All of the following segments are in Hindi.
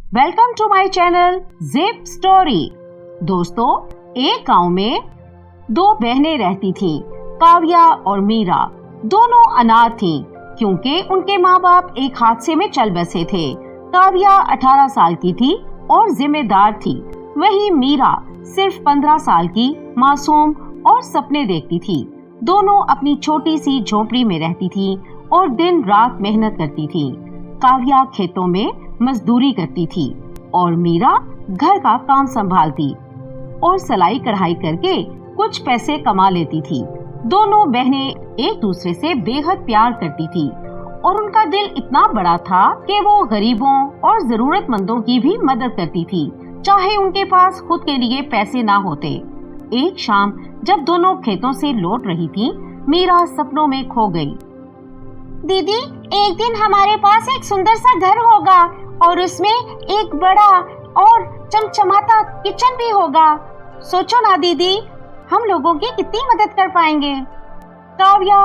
Welcome to my channel zip story. दोस्तों, एक गांव में दो बहनें रहती थीं, काव्या और मीरा। दोनों अनाथ थीं क्योंकि उनके माँ बाप एक हादसे में चल बसे थे। काव्या 18 साल की थी और जिम्मेदार थी, वहीं मीरा सिर्फ 15 साल की मासूम और सपने देखती थी। दोनों अपनी छोटी सी झोपड़ी में रहती थी और दिन रात मेहनत करती थी। काव्या खेतों में मजदूरी करती थी और मीरा घर का काम संभालती और सिलाई कढ़ाई करके कुछ पैसे कमा लेती थी। दोनों बहनें एक दूसरे से बेहद प्यार करती थी और उनका दिल इतना बड़ा था कि वो गरीबों और जरूरतमंदों की भी मदद करती थी, चाहे उनके पास खुद के लिए पैसे ना होते। एक शाम जब दोनों खेतों से लौट रही थी, मीरा सपनों में खो गई। दीदी, एक दिन हमारे पास एक सुंदर सा घर होगा और उसमें एक बड़ा और चमचमाता किचन भी होगा। सोचो ना दीदी, हम लोगों की कितनी मदद कर पाएंगे। काव्या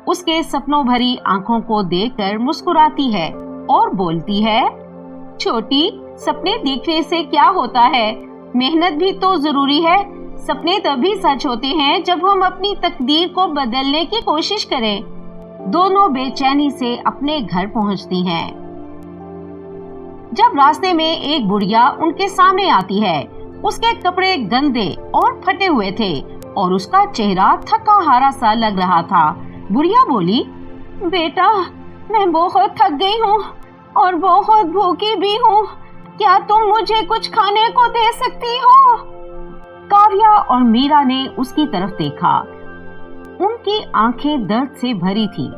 उसके सपनों भरी आंखों को देखकर मुस्कुराती है और बोलती है, छोटी, सपने देखने से क्या होता है, मेहनत भी तो जरूरी है। सपने तभी सच होते हैं जब हम अपनी तकदीर को बदलने की कोशिश करें। दोनों बेचैनी से अपने घर पहुंचती हैं। जब रास्ते में एक बुढ़िया उनके सामने आती है। उसके कपड़े गंदे और फटे हुए थे और उसका चेहरा थका हारा सा लग रहा था। बुढ़िया बोली, बेटा, मैं बहुत थक गई हूँ और बहुत भूखी भी हूँ। क्या तुम मुझे कुछ खाने को दे सकती हो? काव्या और मीरा ने उसकी तरफ देखा। उनकी आंखें दर्द से भरी थी।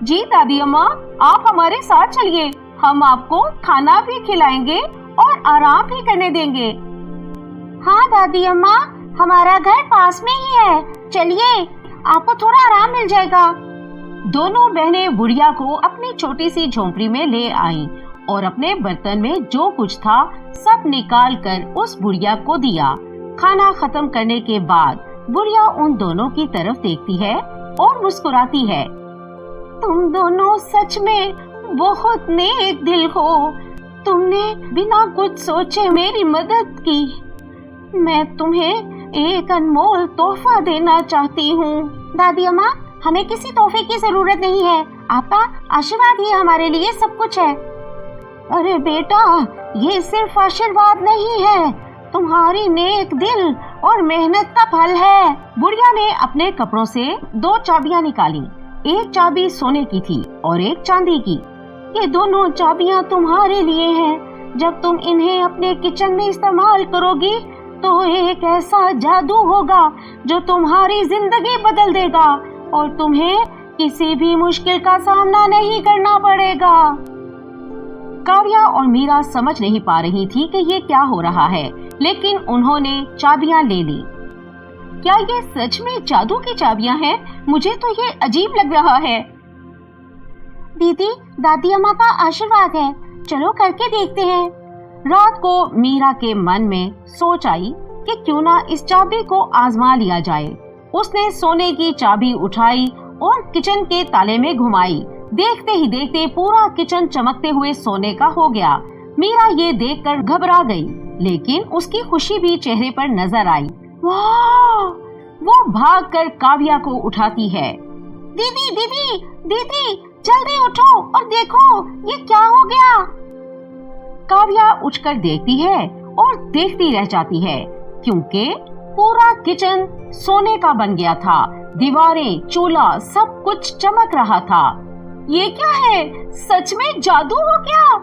जी दादी अम्मा, आप हमारे साथ चलिए, हम आपको खाना भी खिलाएंगे और आराम भी करने देंगे। हाँ दादी अम्मा, हमारा घर पास में ही है, चलिए, आपको थोड़ा आराम मिल जाएगा। दोनों बहनें बुढ़िया को अपनी छोटी सी झोंपड़ी में ले आईं और अपने बर्तन में जो कुछ था सब निकाल कर उस बुढ़िया को दिया। खाना खत्म करने के बाद बुढ़िया उन दोनों की तरफ देखती है और मुस्कुराती है। तुम दोनों सच में बहुत नेक दिल हो। तुमने बिना कुछ सोचे मेरी मदद की। मैं तुम्हें एक अनमोल तोहफा देना चाहती हूँ। दादी अम्मा, हमें किसी तोहफे की जरूरत नहीं है, आपका आशीर्वाद ही हमारे लिए सब कुछ है। अरे बेटा, ये सिर्फ आशीर्वाद नहीं है, तुम्हारी नेक दिल और मेहनत का फल है। बुढ़िया ने अपने कपड़ों से 2 चाबियां निकाली। एक चाबी सोने की थी और एक चांदी की। ये दोनों चाबियां तुम्हारे लिए हैं। जब तुम इन्हें अपने किचन में इस्तेमाल करोगी तो एक ऐसा जादू होगा जो तुम्हारी जिंदगी बदल देगा और तुम्हें किसी भी मुश्किल का सामना नहीं करना पड़ेगा। काव्या और मीरा समझ नहीं पा रही थी कि ये क्या हो रहा है, लेकिन उन्होंने चाबियां ले ली। क्या ये सच में जादू की चाबियां हैं? मुझे तो ये अजीब लग रहा है। दीदी, दादी अम्मा का आशीर्वाद है, चलो करके देखते हैं। रात को मीरा के मन में सोच आई कि क्यों ना इस चाबी को आजमा लिया जाए। उसने सोने की चाबी उठाई और किचन के ताले में घुमाई। देखते ही देखते पूरा किचन चमकते हुए सोने का हो गया। मीरा ये देखकर घबरा गई, लेकिन उसकी खुशी भी चेहरे पर नजर आई। वाह! वो भागकर काव्या को उठाती है। दीदी, दीदी, दीदी, जल्दी उठो और देखो, ये क्या हो गया। काव्या उठकर देखती है और देखती रह जाती है, क्योंकि पूरा किचन सोने का बन गया था। दीवारें, चूल्हा, सब कुछ चमक रहा था। ये क्या है? सच में जादू हो गया।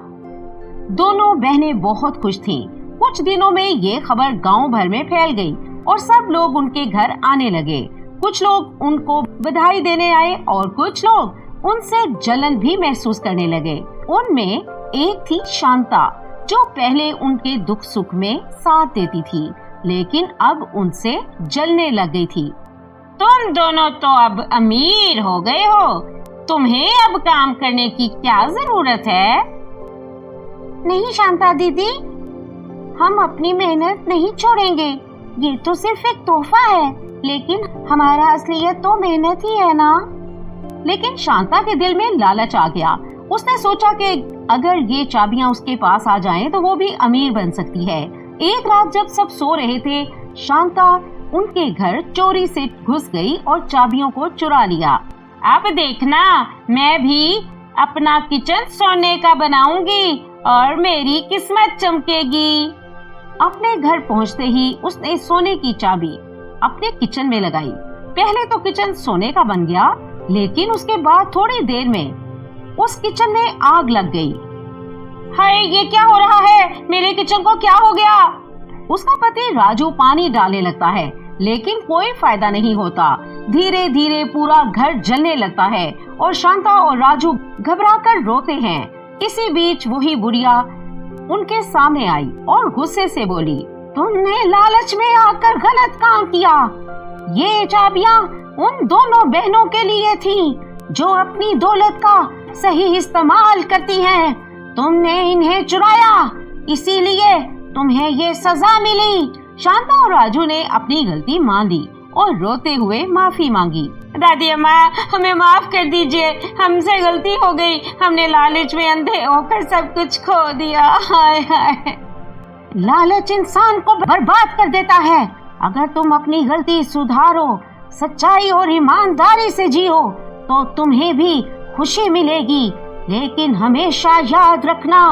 दोनों बहनें बहुत खुश थीं। कुछ दिनों में ये खबर गांव भर में फैल गई और सब लोग उनके घर आने लगे। कुछ लोग उनको बधाई देने आए और कुछ लोग उनसे जलन भी महसूस करने लगे। उनमें एक थी शांता, जो पहले उनके दुख सुख में साथ देती थी, लेकिन अब उनसे जलने लग गई थी। तुम दोनों तो अब अमीर हो गए हो, तुम्हें अब काम करने की क्या जरूरत है? नहीं शांता दीदी, हम अपनी मेहनत नहीं छोड़ेंगे। ये तो सिर्फ एक तोहफा है, लेकिन हमारा असलियत तो मेहनत ही है ना। लेकिन शांता के दिल में लालच आ गया उसने सोचा कि अगर ये चाबियां उसके पास आ जाएं तो वो भी अमीर बन सकती है। एक रात जब सब सो रहे थे, शांता उनके घर चोरी से घुस गई और चाबियों को चुरा लिया। अब देखना, मैं भी अपना किचन सोने का बनाऊंगी और मेरी किस्मत चमकेगी। अपने घर पहुंचते ही उसने सोने की चाबी अपने किचन में लगाई। पहले तो किचन सोने का बन गया, लेकिन उसके बाद थोड़ी देर में उस किचन में आग लग गई। हाय, ये क्या हो रहा है? मेरे किचन को क्या हो गया? उसका पति राजू पानी डालने लगता है, लेकिन कोई फायदा नहीं होता। धीरे धीरे पूरा घर जलने लगता है और शांता और राजू घबराकर रोते हैं। इसी बीच वही बुढ़िया उनके सामने आई और गुस्से से बोली, तुमने लालच में आकर गलत काम किया। ये चाबियां उन दोनों बहनों के लिए थी जो अपनी दौलत का सही इस्तेमाल करती हैं। तुमने इन्हें चुराया, इसीलिए तुम्हें ये सजा मिली। शांता और राजू ने अपनी गलती मान ली और रोते हुए माफी मांगी। दादी अम्मा, हमें माफ कर दीजिए, हमसे गलती हो गई। हमने लालच में अंधे होकर सब कुछ खो दिया। हाय हाय। लालच इंसान को बर्बाद कर देता है। अगर तुम अपनी गलती सुधारो, सच्चाई और ईमानदारी से जियो, तो तुम्हें भी खुशी मिलेगी। लेकिन हमेशा याद रखना,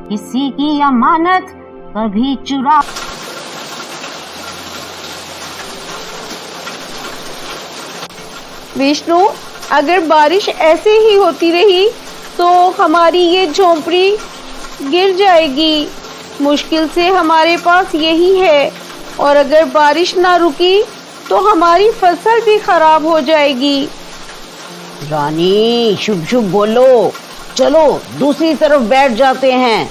किसी की अमानत कभी चुरा। विष्णु, अगर बारिश ऐसे ही होती रही तो हमारी ये झोंपड़ी गिर जाएगी। मुश्किल से हमारे पास यही है, और अगर बारिश ना रुकी तो हमारी फसल भी खराब हो जाएगी। रानी, शुभ शुभ बोलो। चलो दूसरी तरफ बैठ जाते हैं।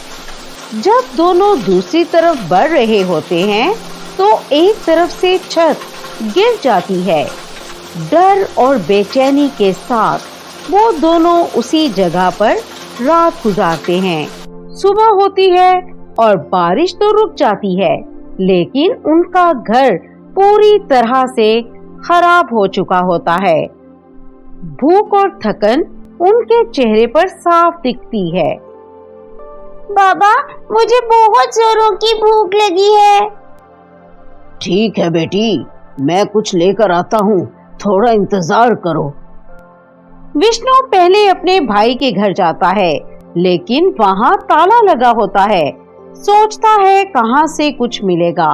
जब दोनों दूसरी तरफ बढ़ रहे होते हैं तो एक तरफ से छत गिर जाती है। डर और बेचैनी के साथ वो दोनों उसी जगह पर रात गुजारते हैं। सुबह होती है और बारिश तो रुक जाती है, लेकिन उनका घर पूरी तरह से खराब हो चुका होता है। भूख और थकन उनके चेहरे पर साफ दिखती है। बाबा, मुझे बहुत जोरों की भूख लगी है। ठीक है बेटी, मैं कुछ लेकर आता हूँ, थोड़ा इंतजार करो। विष्णु पहले अपने भाई के घर जाता है, लेकिन वहाँ ताला लगा होता है। सोचता है कहाँ से कुछ मिलेगा।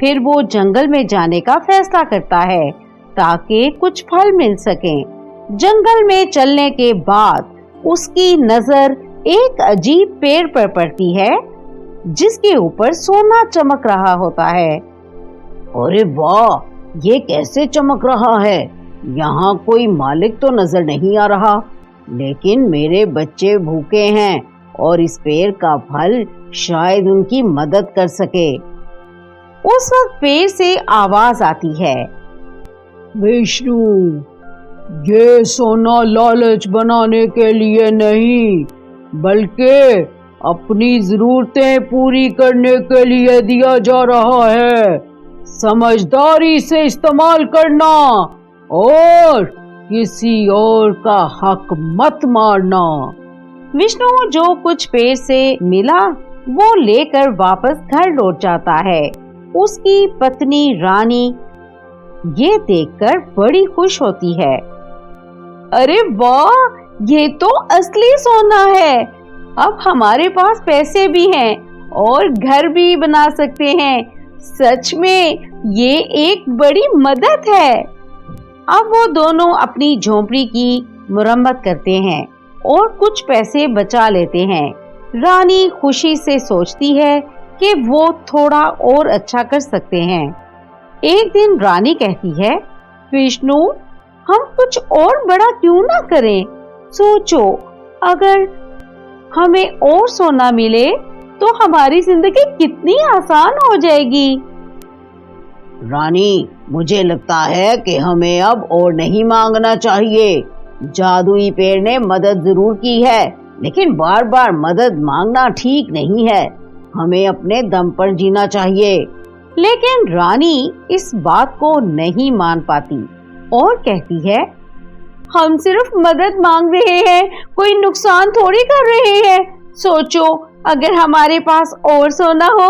फिर वो जंगल में जाने का फैसला करता है ताकि कुछ फल मिल सके। जंगल में चलने के बाद उसकी नजर एक अजीब पेड़ पर पड़ती है, जिसके ऊपर सोना चमक रहा होता है। अरे वाह, ये कैसे चमक रहा है? यहाँ कोई मालिक तो नजर नहीं आ रहा, लेकिन मेरे बच्चे भूखे हैं और इस पेड़ का फल शायद उनकी मदद कर सके। उस वक्त पेड़ से आवाज आती है, विष्णु, ये सोना लालच बनाने के लिए नहीं, बल्कि अपनी जरूरतें पूरी करने के लिए दिया जा रहा है। समझदारी से इस्तेमाल करना और किसी और का हक मत मारना। विष्णु जो कुछ पेड़ से मिला वो लेकर वापस घर लौट जाता है। उसकी पत्नी रानी ये देखकर बड़ी खुश होती है। अरे वाह, ये तो असली सोना है। अब हमारे पास पैसे भी हैं और घर भी बना सकते हैं। सच में ये एक बड़ी मदद है। अब वो दोनों अपनी झोंपड़ी की मुरम्मत करते हैं और कुछ पैसे बचा लेते हैं। रानी खुशी से सोचती है कि वो थोड़ा और अच्छा कर सकते हैं। एक दिन रानी कहती है, विष्णु, हम कुछ और बड़ा क्यों ना करें? सोचो, अगर हमें और सोना मिले तो हमारी जिंदगी कितनी आसान हो जाएगी। रानी, मुझे लगता है कि हमें अब और नहीं मांगना चाहिए। जादुई पेड़ ने मदद जरूर की है, लेकिन बार बार मदद मांगना ठीक नहीं है। हमें अपने दम पर जीना चाहिए। लेकिन रानी इस बात को नहीं मान पाती और कहती है, हम सिर्फ मदद मांग रहे हैं, कोई नुकसान थोड़ी कर रहे हैं। सोचो, अगर हमारे पास और सोना हो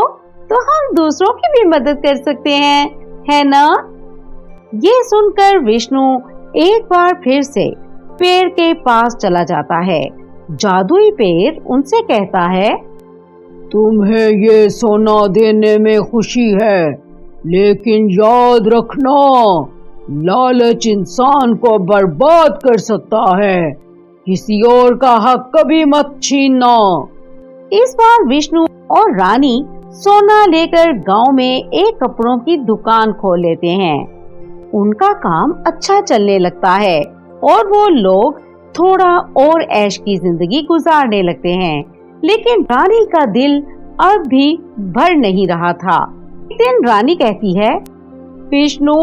तो हम दूसरों की भी मदद कर सकते हैं, है ना? ये सुनकर विष्णु एक बार फिर से पेड़ के पास चला जाता है। जादुई पेड़ उनसे कहता है, तुम्हें ये सोना देने में खुशी है, लेकिन याद रखना, लालच इंसान को बर्बाद कर सकता है। किसी और का हक कभी मत छीनना। इस बार विष्णु और रानी सोना लेकर गांव में एक कपड़ों की दुकान खोल लेते हैं। उनका काम अच्छा चलने लगता है और वो लोग थोड़ा और ऐश की जिंदगी गुजारने लगते हैं। लेकिन रानी का दिल अब भी भर नहीं रहा था। एक दिन रानी कहती है, विष्णु,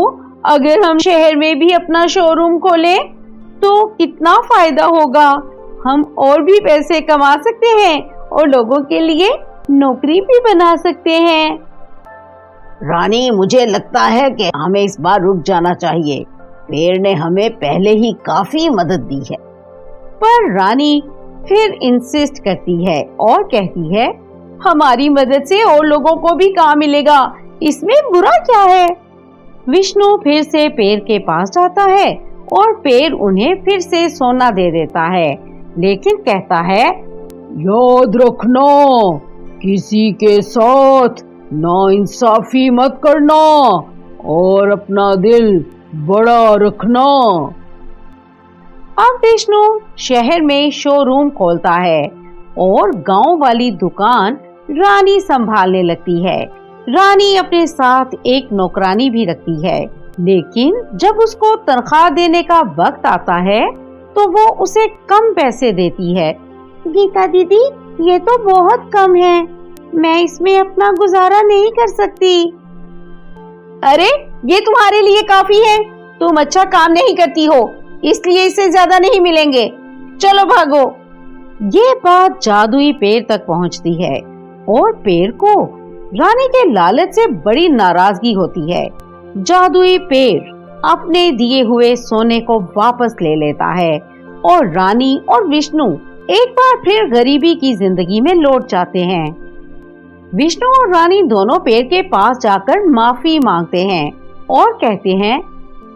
अगर हम शहर में भी अपना शोरूम खोलें तो कितना फायदा होगा। हम और भी पैसे कमा सकते हैं और लोगों के लिए नौकरी भी बना सकते हैं। रानी, मुझे लगता है कि हमें इस बार रुक जाना चाहिए। पेड़ ने हमें पहले ही काफी मदद दी है। पर रानी फिर इंसिस्ट करती है और कहती है, हमारी मदद से और लोगों को भी काम मिलेगा, इसमें बुरा क्या है? विष्णु फिर से पेड़ के पास जाता है और पेड़ उन्हें फिर से सोना दे देता है, लेकिन कहता है, याद रखना, किसी के साथ नाइंसाफी मत करना और अपना दिल बड़ा रखना। अब विष्णु शहर में शोरूम खोलता है और गांव वाली दुकान रानी संभालने लगती है। रानी अपने साथ एक नौकरानी भी रखती है, लेकिन जब उसको तनख्वाह देने का वक्त आता है तो वो उसे कम पैसे देती है। गीता दीदी, ये तो बहुत कम है, मैं इसमें अपना गुजारा नहीं कर सकती। अरे, ये तुम्हारे लिए काफी है, तुम अच्छा काम नहीं करती हो, इसलिए इससे ज्यादा नहीं मिलेंगे, चलो भागो। ये बात जादुई पेड़ तक पहुंचती है और पेड़ को रानी के लालच से बड़ी नाराजगी होती है। जादुई पेड़ अपने दिए हुए सोने को वापस ले लेता है और रानी और विष्णु एक बार फिर गरीबी की जिंदगी में लौट जाते हैं। विष्णु और रानी दोनों पेड़ के पास जाकर माफी मांगते हैं और कहते हैं,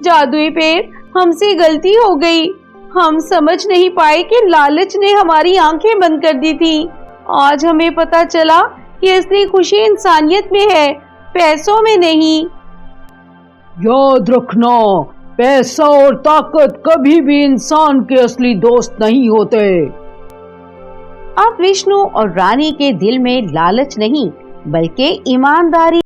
जादुई पेड़, हमसे गलती हो गई, हम समझ नहीं पाए कि लालच ने हमारी आंखें बंद कर दी थी। आज हमें पता चला कि असली खुशी इंसानियत में है, पैसों में नहीं। याद रखना, पैसा और ताकत कभी भी इंसान के असली दोस्त नहीं होते। अब विष्णु और रानी के दिल में लालच नहीं बल्कि ईमानदारी